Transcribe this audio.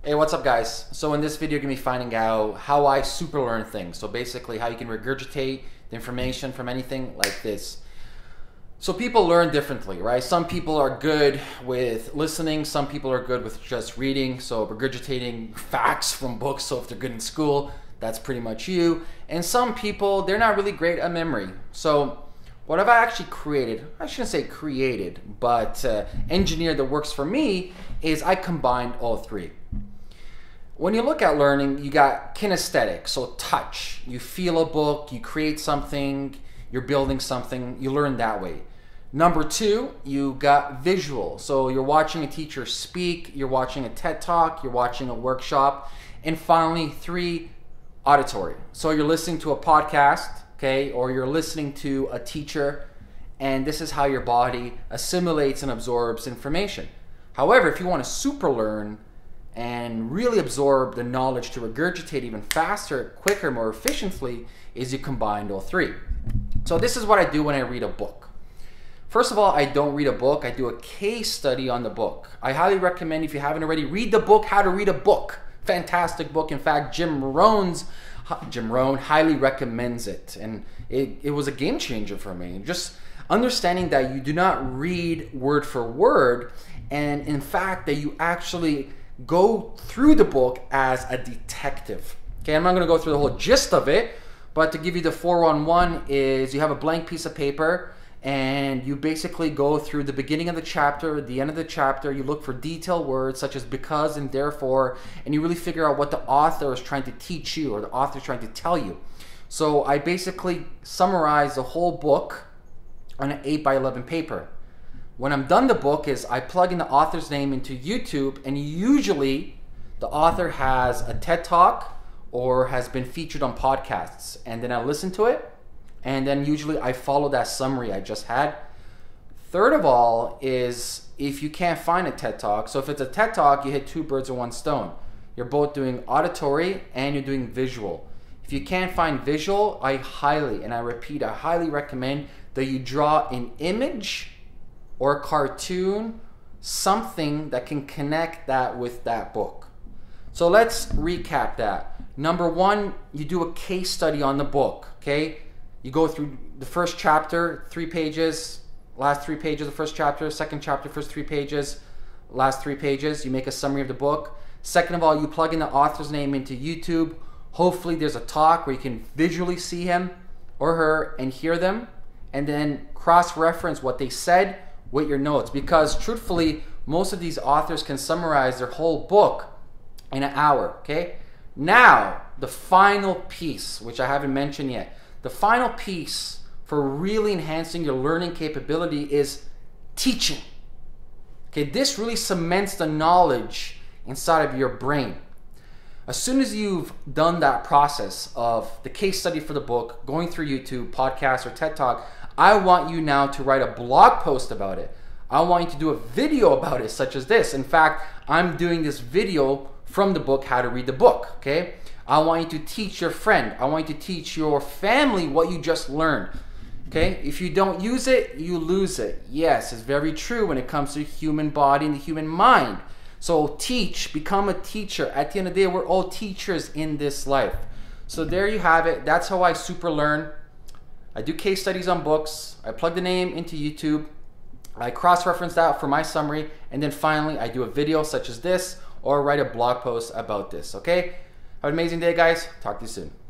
Hey, what's up guys? So in this video, you're gonna be finding out how I super learn things. So basically how you can regurgitate the information from anything like this. So people learn differently, right? Some people are good with listening, some people are good with just reading, so regurgitating facts from books. So if they're good in school, that's pretty much you. And some people, they're not really great at memory. So what have I actually created? I shouldn't say created, but engineered that works for me is I combined all three. When you look at learning, you got kinesthetic, so touch. You feel a book, you create something, you're building something, you learn that way. Number two, you got visual. So you're watching a teacher speak, you're watching a TED Talk, you're watching a workshop. And finally, three, auditory. So you're listening to a podcast, okay, or you're listening to a teacher, and this is how your body assimilates and absorbs information. However, if you want to super learn and really absorb the knowledge to regurgitate even faster, quicker, more efficiently, is you combine all three. So this is what I do when I read a book. First of all, I don't read a book, I do a case study on the book. I highly recommend, if you haven't already, read the book, How to Read a Book. Fantastic book. In fact, Jim Rohn highly recommends it. And it was a game changer for me. Just understanding that you do not read word for word, and in fact, that you actually go through the book as a detective. Okay, I'm not going to go through the whole gist of it, but to give you the 411 is you have a blank piece of paper and you basically go through the beginning of the chapter, the end of the chapter, you look for detailed words such as because and therefore, and you really figure out what the author is trying to teach you or the author is trying to tell you. So I basically summarize the whole book on an 8x11 paper. When I'm done the book is I plug in the author's name into YouTube, and usually the author has a TED Talk or has been featured on podcasts, and then I listen to it, and then usually I follow that summary I just had. Third of all is if you can't find a TED Talk, so if it's a TED Talk, you hit two birds with one stone. You're both doing auditory and you're doing visual. If you can't find visual, I highly, and I repeat, I highly recommend that you draw an image or a cartoon, something that can connect that with that book. So let's recap that. Number one, you do a case study on the book, okay? You go through the first chapter, 3 pages, last 3 pages of the first chapter, second chapter, first 3 pages, last 3 pages. You make a summary of the book. Second of all, you plug in the author's name into YouTube. Hopefully there's a talk where you can visually see him or her and hear them, and then cross-reference what they said with your notes, because truthfully, most of these authors can summarize their whole book in an hour, okay? Now, the final piece, which I haven't mentioned yet, the final piece for really enhancing your learning capability is teaching. Okay, this really cements the knowledge inside of your brain. As soon as you've done that process of the case study for the book, going through YouTube, podcast, or TED Talk, I want you now to write a blog post about it. I want you to do a video about it, such as this. In fact, I'm doing this video from the book, How to Read the Book, okay? I want you to teach your friend. I want you to teach your family what you just learned, okay? If you don't use it, you lose it. Yes, it's very true when it comes to the human body and the human mind. So teach, become a teacher. At the end of the day, we're all teachers in this life. So there you have it. That's how I super learn. I do case studies on books. I plug the name into YouTube. I cross-reference that for my summary. And then finally, I do a video such as this or write a blog post about this, okay? Have an amazing day, guys. Talk to you soon.